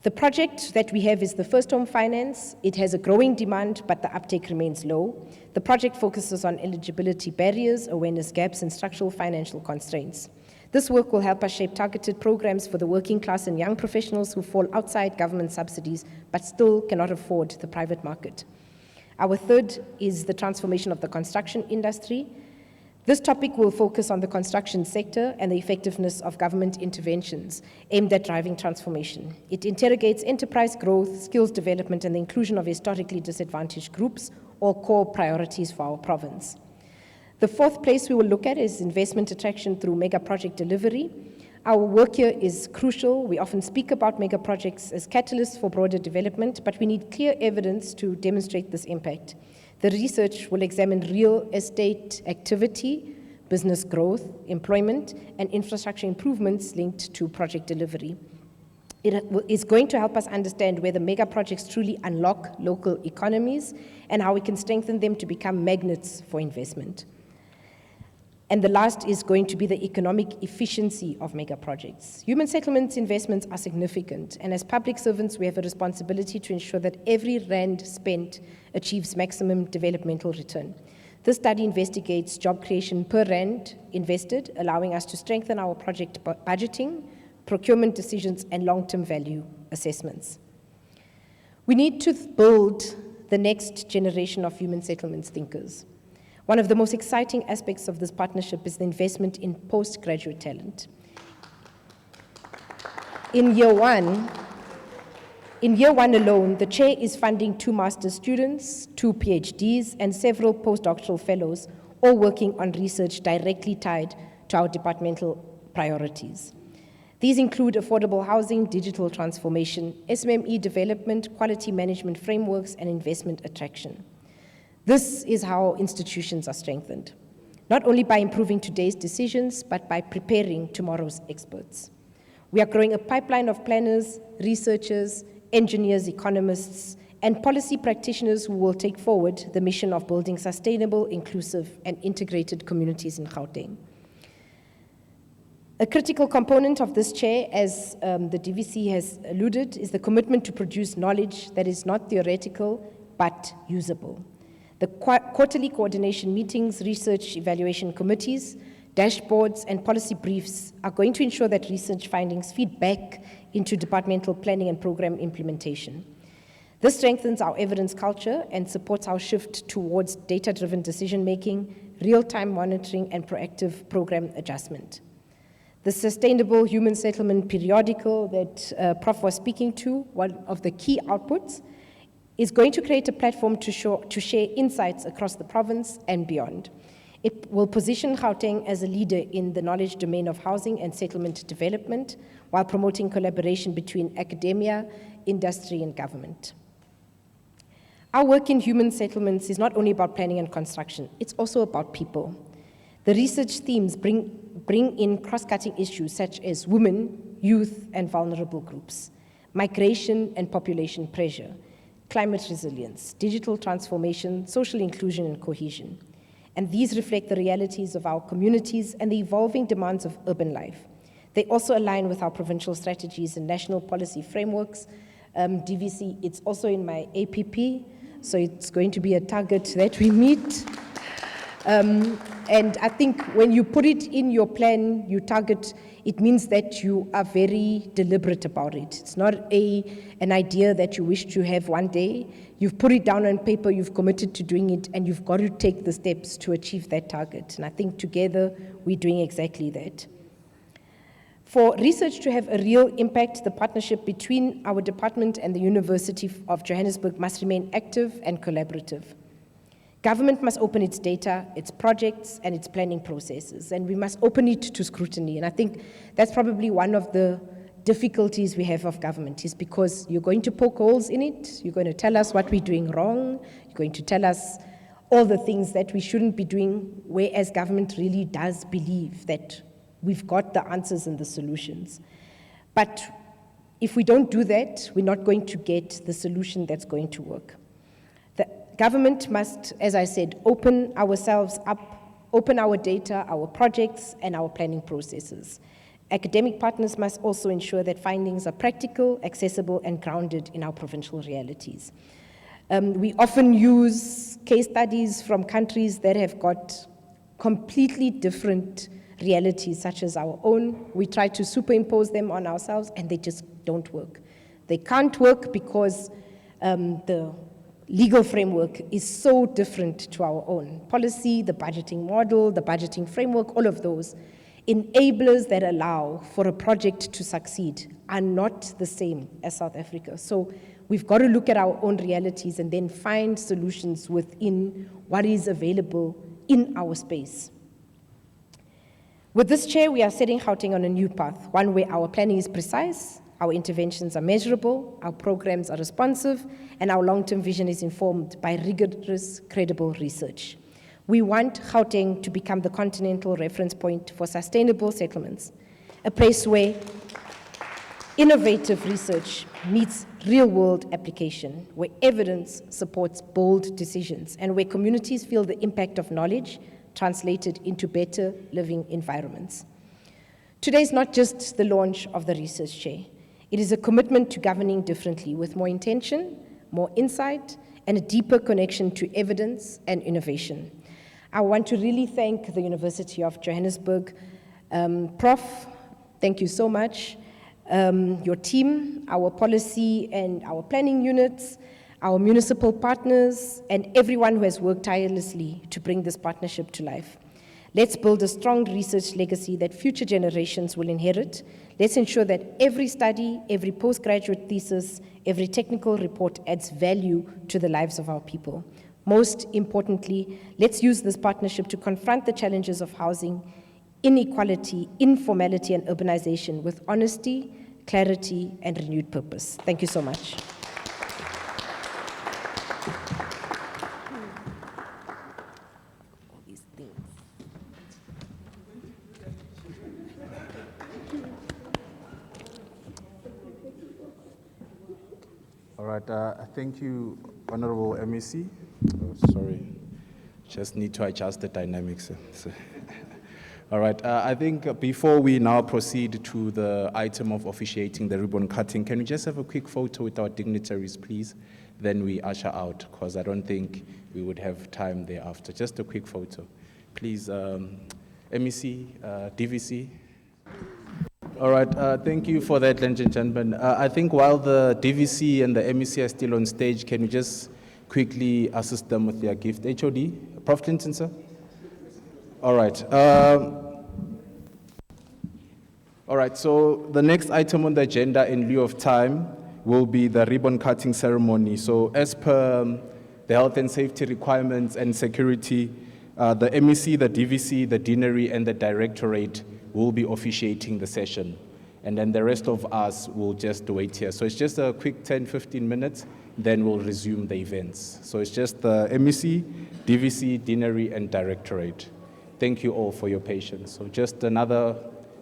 The project that we have is the first home finance. It has a growing demand, but the uptake remains low. The project focuses on eligibility barriers, awareness gaps, and structural financial constraints. This work will help us shape targeted programs for the working class and young professionals who fall outside government subsidies, but still cannot afford the private market. Our third is the transformation of the construction industry. This topic will focus on the construction sector and the effectiveness of government interventions aimed at driving transformation. It interrogates enterprise growth, skills development, and the inclusion of historically disadvantaged groups, all core priorities for our province. The fourth place we will look at is investment attraction through mega project delivery. Our work here is crucial. We often speak about mega projects as catalysts for broader development, but we need clear evidence to demonstrate this impact. The research will examine real estate activity, business growth, employment, and infrastructure improvements linked to project delivery. It is going to help us understand whether mega projects truly unlock local economies and how we can strengthen them to become magnets for investment. And the last is going to be the economic efficiency of mega projects. Human settlements investments are significant, and as public servants, we have a responsibility to ensure that every rand spent achieves maximum developmental return. This study investigates job creation per rand invested, allowing us to strengthen our project budgeting, procurement decisions, and long-term value assessments. We need to build the next generation of human settlements thinkers. One of the most exciting aspects of this partnership is the investment in postgraduate talent. In year one alone, the chair is funding 2 master's students, 2 PhDs, and several postdoctoral fellows, all working on research directly tied to our departmental priorities. These include affordable housing, digital transformation, SMME development, quality management frameworks, and investment attraction. This is how institutions are strengthened, not only by improving today's decisions, but by preparing tomorrow's experts. We are growing a pipeline of planners, researchers, engineers, economists, and policy practitioners who will take forward the mission of building sustainable, inclusive, and integrated communities in Gauteng. A critical component of this chair, as the DVC has alluded, is the commitment to produce knowledge that is not theoretical, but usable. The quarterly coordination meetings, research evaluation committees, dashboards, and policy briefs are going to ensure that research findings feed back into departmental planning and program implementation. This strengthens our evidence culture and supports our shift towards data-driven decision-making, real-time monitoring, and proactive program adjustment. The Sustainable Human Settlement periodical that Prof was speaking to, one of the key outputs, is going to create a platform to share insights across the province and beyond. It will position Gauteng as a leader in the knowledge domain of housing and settlement development, while promoting collaboration between academia, industry, and government. Our work in human settlements is not only about planning and construction, it's also about people. The research themes bring in cross-cutting issues such as women, youth, and vulnerable groups, migration and population pressure, climate resilience, digital transformation, social inclusion, and cohesion. And these reflect the realities of our communities and the evolving demands of urban life. They also align with our provincial strategies and national policy frameworks. DVC, it's also in my APP, so it's going to be a target that we meet. And I think when you put it in your plan, you target, it means that you are very deliberate about it. It's not an idea that you wish to have one day. You've put it down on paper, you've committed to doing it, and you've got to take the steps to achieve that target. And I think together we're doing exactly that. For research to have a real impact, the partnership between our department and the University of Johannesburg must remain active and collaborative. Government must open its data, its projects, and its planning processes, and we must open it to scrutiny. And I think that's probably one of the difficulties we have of government, is because you're going to poke holes in it, you're going to tell us what we're doing wrong, you're going to tell us all the things that we shouldn't be doing, whereas government really does believe that we've got the answers and the solutions. But if we don't do that, we're not going to get the solution that's going to work. The government must, as I said, open ourselves up, open our data, our projects, and our planning processes. Academic partners must also ensure that findings are practical, accessible, and grounded in our provincial realities. We often use case studies from countries that have got completely different realities, such as our own. We try to superimpose them on ourselves, and they just don't work. They can't work because the legal framework is so different to our own. Policy, the budgeting model, the budgeting framework, all of those enablers that allow for a project to succeed are not the same as South Africa. So we've got to look at our own realities and then find solutions within what is available in our space. With this chair, we are setting Gauteng on a new path, one where our planning is precise, our interventions are measurable, our programs are responsive, and our long-term vision is informed by rigorous, credible research. We want Gauteng to become the continental reference point for sustainable settlements, a place where innovative research meets real-world application, where evidence supports bold decisions, and where communities feel the impact of knowledge translated into better living environments. Today is not just the launch of the research chair. It is a commitment to governing differently, with more intention, more insight, and a deeper connection to evidence and innovation. I want to really thank the University of Johannesburg. Prof, thank you so much. Your team, our policy and our planning units, our municipal partners, and everyone who has worked tirelessly to bring this partnership to life. Let's build a strong research legacy that future generations will inherit. Let's ensure that every study, every postgraduate thesis, every technical report adds value to the lives of our people. Most importantly, let's use this partnership to confront the challenges of housing, inequality, informality, and urbanization with honesty, clarity, and renewed purpose. Thank you so much. All right, thank you, Honorable MEC. Oh, sorry, just need to adjust the dynamics. All right, I think before we now proceed to the item of officiating the ribbon cutting, can we just have a quick photo with our dignitaries, please? Then we usher out, because I don't think we would have time thereafter. Just a quick photo. Please, MEC, DVC. All right, thank you for that, ladies and gentlemen. I think while the DVC and the MEC are still on stage, can you just quickly assist them with their gift? HOD, Prof. Clinton, sir? All right. All right, so the next item on the agenda in lieu of time will be the ribbon cutting ceremony. So as per the health and safety requirements and security, the MEC, the DVC, the deanery, and the directorate will be officiating the session. And then the rest of us will just wait here. So it's just a quick 10, 15 minutes, then we'll resume the events. So it's just the MEC, DVC, deanery, and directorate. Thank you all for your patience. So just another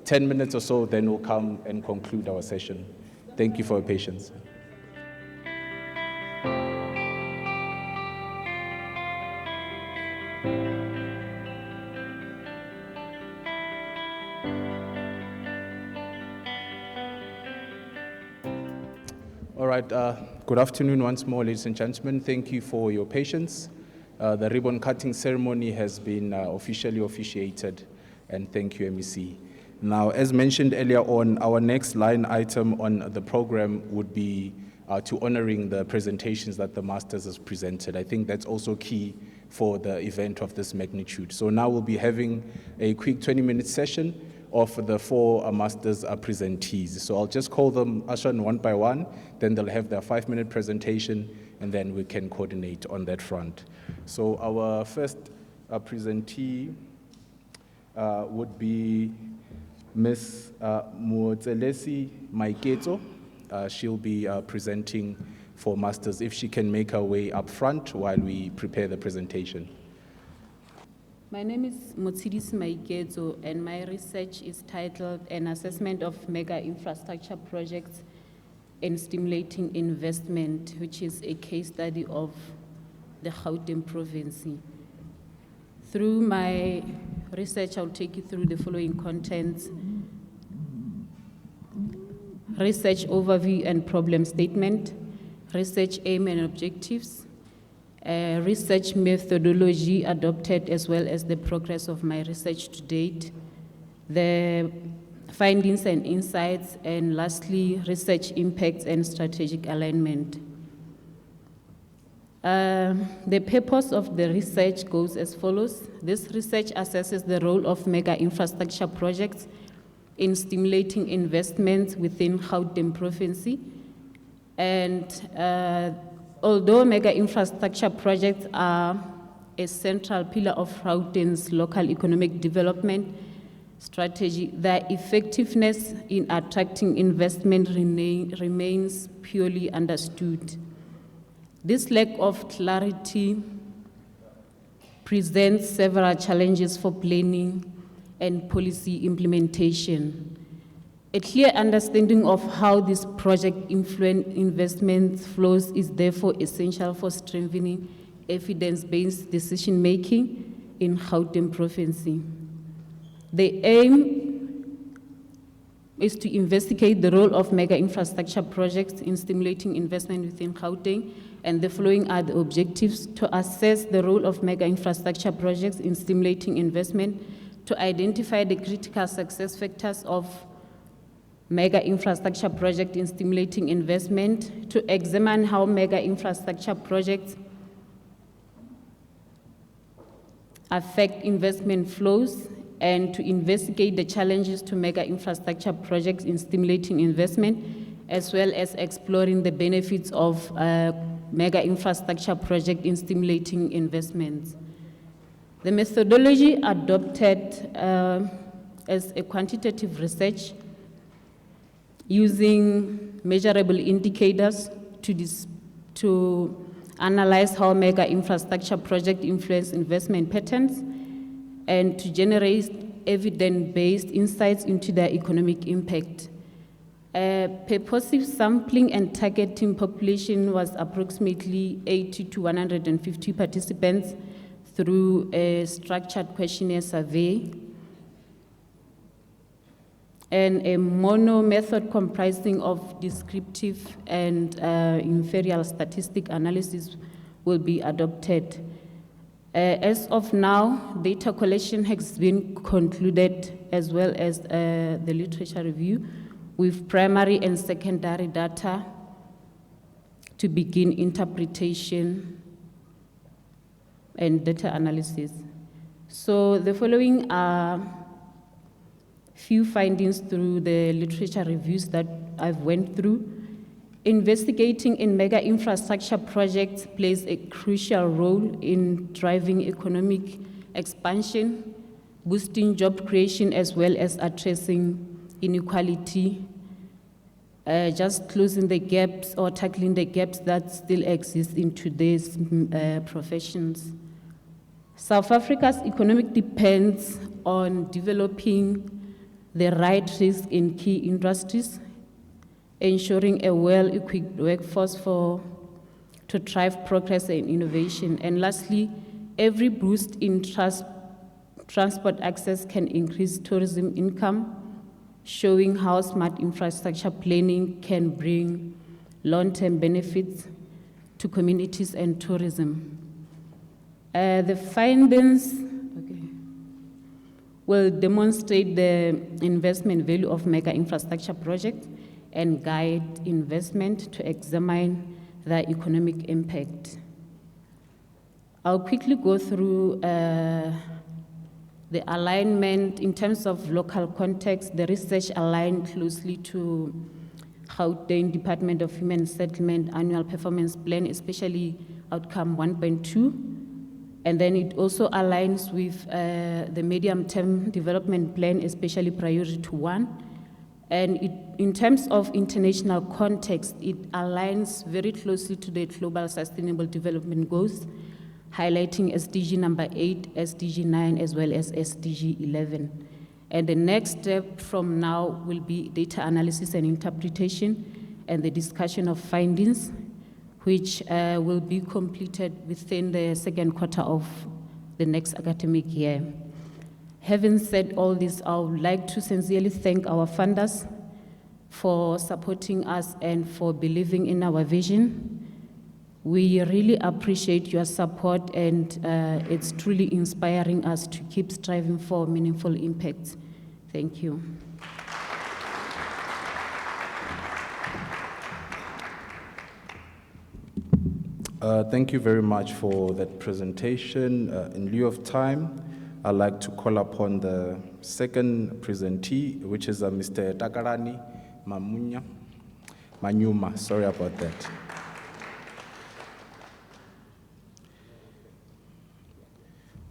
10 minutes or so, then we'll come and conclude our session. Thank you for your patience. All right, good afternoon once more, ladies and gentlemen. Thank you for your patience. The ribbon cutting ceremony has been officially officiated, and thank you, MEC. Now, as mentioned earlier on, our next line item on the program would be to honoring the presentations that the masters has presented. I think that's also key for the event of this magnitude. So now we'll be having a quick 20-minute session of the four masters presentees. So I'll just call them usher one by one, then they'll have their 5-minute presentation, and then we can coordinate on that front. So our first presentee would be Ms. Motselesi Maiketso. She'll be presenting for masters, if she can make her way up front while we prepare the presentation. My name is Motselesi Maiketso, and my research is titled An Assessment of Mega Infrastructure Projects and Stimulating Investment, which is a case study of the Gauteng province. Through my research, I'll take you through the following contents: research overview and problem statement, research aim and objectives, research methodology adopted, as well as the progress of my research to date, the findings and insights, and lastly, research impacts and strategic alignment. The purpose of the research goes as follows. This research assesses the role of mega infrastructure projects in stimulating investments within Gauteng province. And although mega infrastructure projects are a central pillar of Gauteng's local economic development strategy, their effectiveness in attracting investment remains purely understood. This lack of clarity presents several challenges for planning and policy implementation. A clear understanding of how this project influence investment flows is therefore essential for strengthening evidence-based decision-making in Gauteng province. The aim is to investigate the role of mega infrastructure projects in stimulating investment within Gauteng, and the following are the objectives: to assess the role of mega infrastructure projects in stimulating investment, to identify the critical success factors of mega infrastructure project in stimulating investment, to examine how mega infrastructure projects affect investment flows, and to investigate the challenges to mega infrastructure projects in stimulating investment, as well as exploring the benefits of mega infrastructure project in stimulating investments. The methodology adopted as a quantitative research using measurable indicators to analyze how mega infrastructure project influence investment patterns and to generate evidence-based insights into their economic impact. Purposive sampling and targeting population was approximately 80 to 150 participants through a structured questionnaire survey, and a mono method comprising of descriptive and inferential statistic analysis will be adopted. As of now, data collection has been concluded, as well as the literature review, with primary and secondary data to begin interpretation and data analysis. So the following are few findings through the literature reviews that I've went through. Investigating in mega infrastructure projects plays a crucial role in driving economic expansion, boosting job creation, as well as addressing inequality, just closing the gaps or tackling the gaps that still exist in today's professions. South Africa's economic depends on developing the right risk in key industries, ensuring a well-equipped workforce to drive progress and innovation. And lastly, every boost in transport access can increase tourism income, showing how smart infrastructure planning can bring long-term benefits to communities and tourism. The findings will demonstrate the investment value of mega infrastructure projects and guide investment to examine their economic impact. I'll quickly go through the alignment in terms of local context. The research aligned closely to Gauteng Department of Human Settlement Annual Performance Plan, especially outcome 1.2. And then it also aligns with the medium-term development plan, especially priority 1. And in terms of international context, it aligns very closely to the Global Sustainable Development Goals, highlighting SDG number 8, SDG 9, as well as SDG 11. And the next step from now will be data analysis and interpretation and the discussion of findings, which will be completed within the second quarter of the next academic year. Having said all this, I would like to sincerely thank our funders for supporting us and for believing in our vision. We really appreciate your support, and it's truly inspiring us to keep striving for meaningful impact. Thank you. Thank you very much for that presentation. In lieu of time, I'd like to call upon the second presentee, which is Mr. Takarani Manyuma. Sorry about that.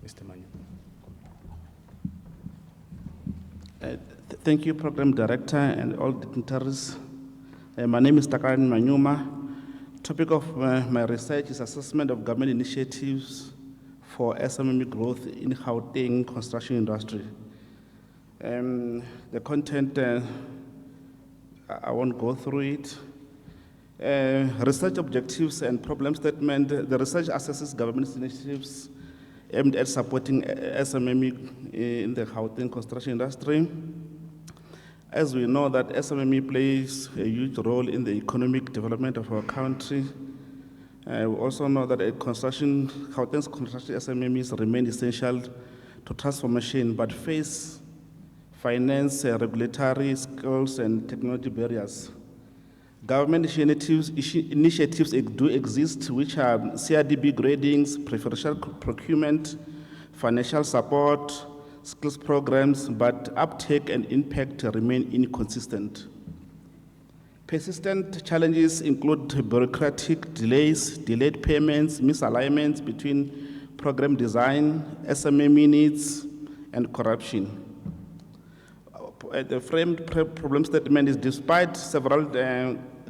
Mr. Manyuma. Thank you, Program Director and all dignitaries. My name is Takarani Manyuma. Topic of my research is assessment of government initiatives for SMME growth in Gauteng construction industry. The content, I won't go through it. Research objectives and problem statement. The research assesses government initiatives aimed at supporting SMME in the Gauteng construction industry. As we know that SMME plays a huge role in the economic development of our country. We also know that Gauteng's construction SMMEs remain essential to transformation, but face finance, regulatory skills, and technology barriers. Government initiatives do exist, which are CRDB gradings, preferential procurement, financial support, skills programs, but uptake and impact remain inconsistent. Persistent challenges include bureaucratic delays, delayed payments, misalignments between program design, SMME needs, and corruption. The framed problem statement is despite several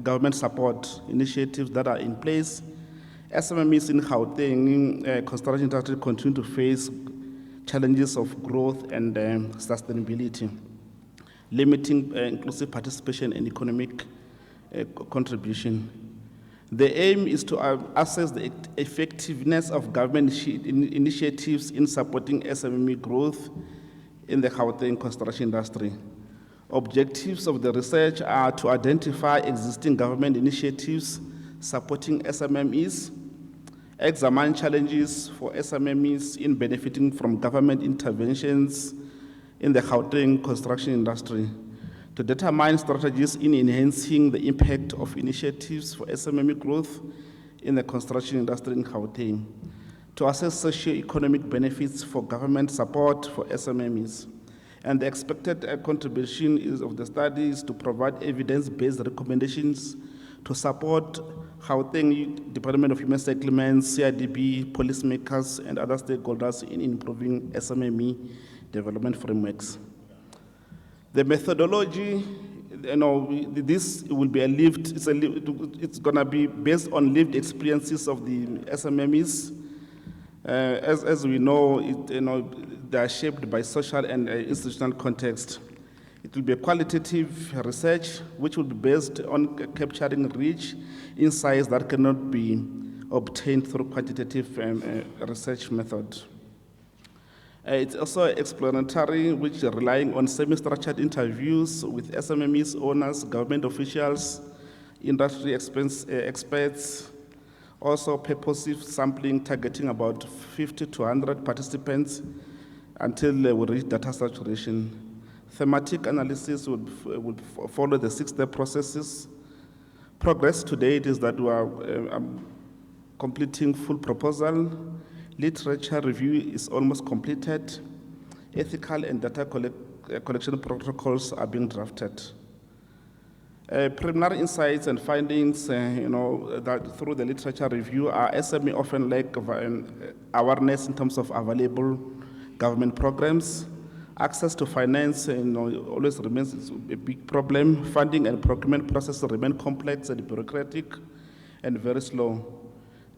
government support initiatives that are in place, SMMEs in Gauteng construction industry continue to face challenges of growth and sustainability, limiting inclusive participation and economic contribution. The aim is to assess the effectiveness of government initiatives in supporting SMME growth in the Gauteng construction industry. Objectives of the research are to identify existing government initiatives supporting SMMEs, examine challenges for SMMEs in benefiting from government interventions in the Gauteng construction industry, to determine strategies in enhancing the impact of initiatives for SMME growth in the construction industry in Gauteng, to assess socio-economic benefits for government support for SMMEs. And the expected contribution of the study is to provide evidence-based recommendations to support Gauteng Department of Human Settlements, CRDB, policymakers, and other stakeholders in improving SMME development frameworks. The methodology, this will be it's going to be based on lived experiences of the SMMEs. As we know, they are shaped by social and institutional context. It will be a qualitative research which will be based on capturing rich insights that cannot be obtained through quantitative research method. It's also explanatory, which is relying on semi-structured interviews with SMMEs, owners, government officials, industry experts, also purposive sampling targeting about 50 to 100 participants until we reach data saturation. Thematic analysis would follow the 6-step processes. Progress to date is that we are completing full proposal. Literature review is almost completed. Ethical and data collection protocols are being drafted. Preliminary insights and findings, that through the literature review are SME often lack awareness in terms of available government programs. Access to finance always remains a big problem. Funding and procurement processes remain complex and bureaucratic and very slow.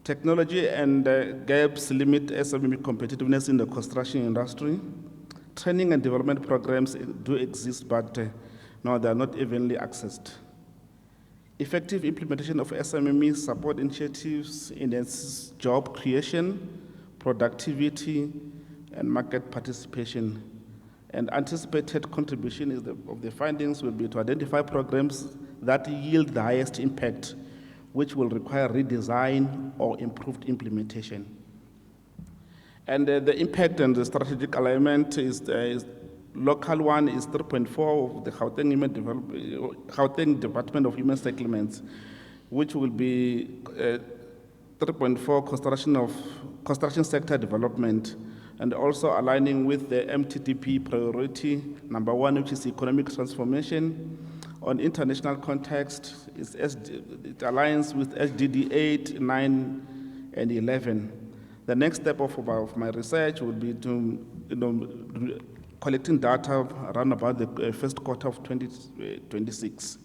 Technology and gaps limit SME competitiveness in the construction industry. Training and development programs do exist, but no, they are not evenly accessed. Effective implementation of SME support initiatives enhances job creation, productivity, and market participation. And anticipated contribution of the findings will be to identify programs that yield the highest impact, which will require redesign or improved implementation. And the impact and the strategic alignment is local one is 3.4 of the Gauteng Department of Human Settlements, which will be 3.4 construction sector development, and also aligning with the MTDP priority number 1, which is economic transformation. On international context, it aligns with SDD 8, 9, and 11. The next step of my research would be to collecting data around about the first quarter of 2026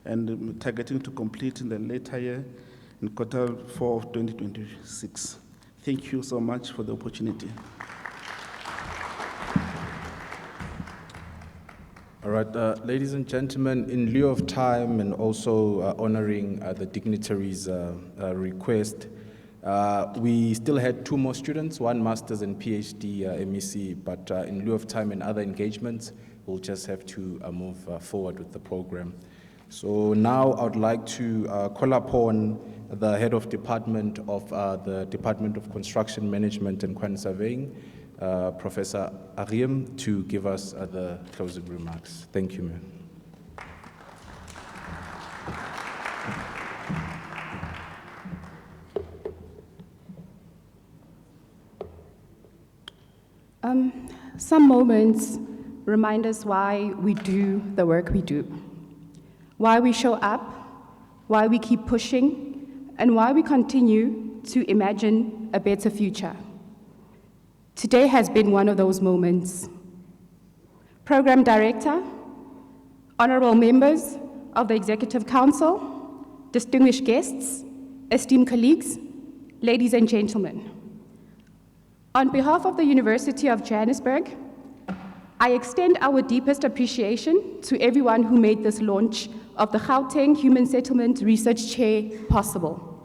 and targeting to complete in the later year in quarter 4 of 2026. Thank you so much for the opportunity. All right, ladies and gentlemen, in lieu of time and also honoring the dignitaries' request, we still had 2 more students, 1 master's and PhD MEC, but in lieu of time and other engagements, we'll just have to move forward with the program. So now I would like to call upon the head of department of the Department of Construction Management and Quantity Surveying, Professor Ariem, to give us the closing remarks. Thank you, ma'am. Some moments remind us why we do the work we do, why we show up, why we keep pushing, and why we continue to imagine a better future. Today has been one of those moments. Program Director, honorable members of the Executive Council, distinguished guests, esteemed colleagues, ladies and gentlemen. On behalf of the University of Johannesburg, I extend our deepest appreciation to everyone who made this launch of the Gauteng Human Settlement Research Chair possible.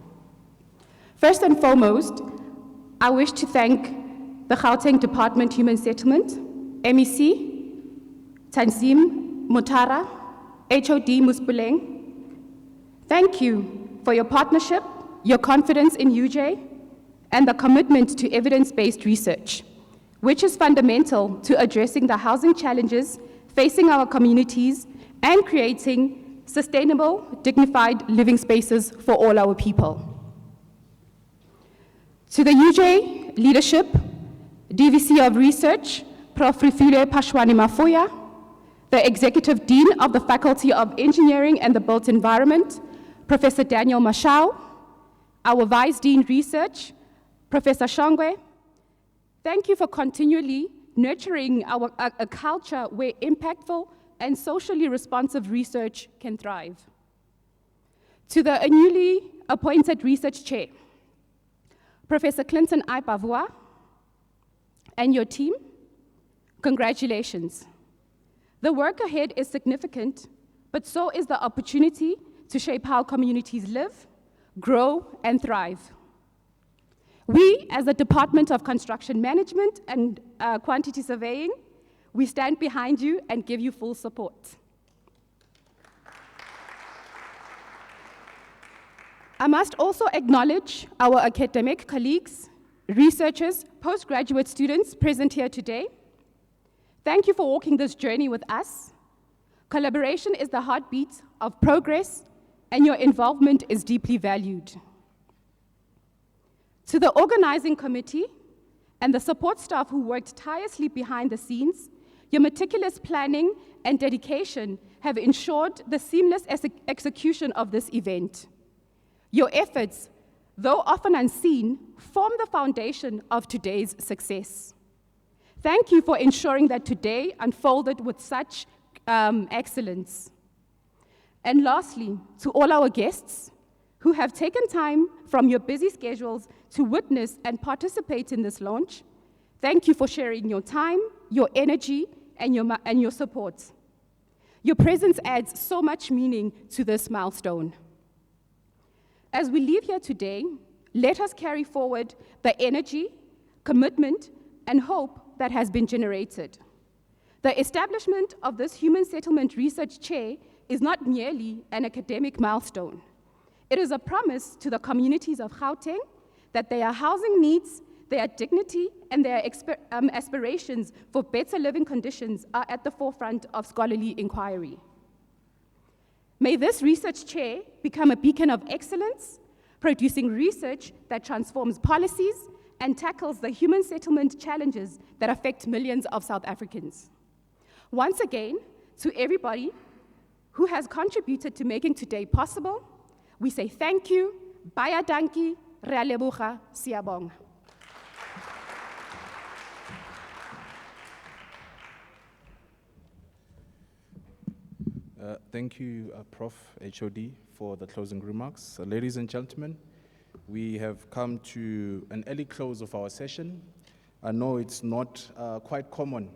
First and foremost, I wish to thank the Gauteng Department Human Settlement, MEC, Tanzim Mutara, HOD Muspuleng. Thank you for your partnership, your confidence in UJ, and the commitment to evidence-based research, which is fundamental to addressing the housing challenges facing our communities and creating sustainable, dignified living spaces for all our people. To the UJ leadership, DVC of Research, Prof. Rifile Pashwani Mafuya, the Executive Dean of the Faculty of Engineering and the Built Environment, Professor Daniel Mashau, our Vice Dean Research, Professor Shongwe, thank you for continually nurturing a culture where impactful and socially responsive research can thrive. To the newly appointed Research Chair, Professor Clinton Ipavua, and your team, congratulations. The work ahead is significant, but so is the opportunity to shape how communities live, grow, and thrive. We, as the Department of Construction Management and Quantity Surveying, we stand behind you and give you full support. I must also acknowledge our academic colleagues, researchers, postgraduate students present here today. Thank you for walking this journey with us. Collaboration is the heartbeat of progress, and your involvement is deeply valued. To the organizing committee and the support staff who worked tirelessly behind the scenes, your meticulous planning and dedication have ensured the seamless execution of this event. Your efforts, though often unseen, form the foundation of today's success. Thank you for ensuring that today unfolded with such excellence. And lastly, to all our guests who have taken time from your busy schedules to witness and participate in this launch, thank you for sharing your time, your energy, and your support. Your presence adds so much meaning to this milestone. As we leave here today, let us carry forward the energy, commitment, and hope that has been generated. The establishment of this Human Settlement Research Chair is not merely an academic milestone. It is a promise to the communities of Gauteng that their housing needs, their dignity, and their aspirations for better living conditions are at the forefront of scholarly inquiry. May this research chair become a beacon of excellence, producing research that transforms policies and tackles the human settlement challenges that affect millions of South Africans. Once again, to everybody who has contributed to making today possible, we say thank you, baya danki, re a leboga, siyabonga. Thank you, Prof. HOD, for the closing remarks. Ladies and gentlemen, we have come to an early close of our session. I know it's not quite common,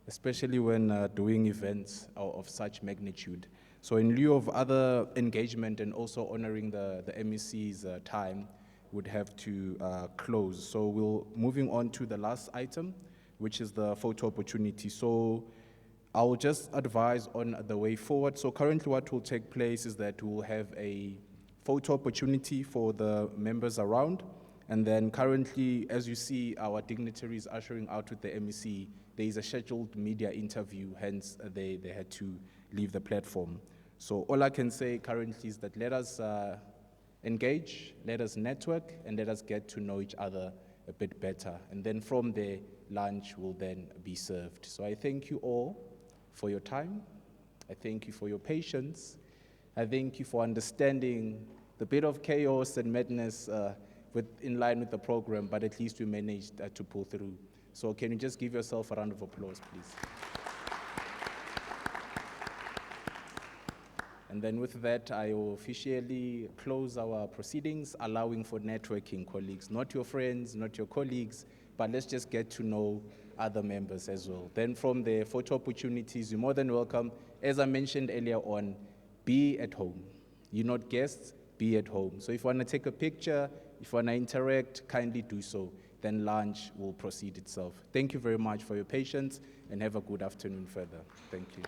especially when doing events of such magnitude. So in lieu of other engagement and also honoring the MEC's time, would have to close. So moving on to the last item, which is the photo opportunity. So I'll just advise on the way forward. So currently what will take place is that we'll have a photo opportunity for the members around. And then currently, as you see, our dignitaries ushering out with the MEC, there is a scheduled media interview, hence they had to leave the platform. So all I can say currently is that let us engage, let us network, and let us get to know each other a bit better. And then from there, lunch will then be served. So I thank you all for your time. I thank you for your patience. I thank you for understanding the bit of chaos and madness in line with the program, but at least we managed to pull through. So can you just give yourself a round of applause, please? And then with that, I will officially close our proceedings, allowing for networking, colleagues, not your friends, not your colleagues, but let's just get to know other members as well. Then from the photo opportunities, you're more than welcome. As I mentioned earlier on, be at home. You're not guests, be at home. So if you want to take a picture, if you want to interact, kindly do so. Then lunch will proceed itself. Thank you very much for your patience and have a good afternoon further. Thank you.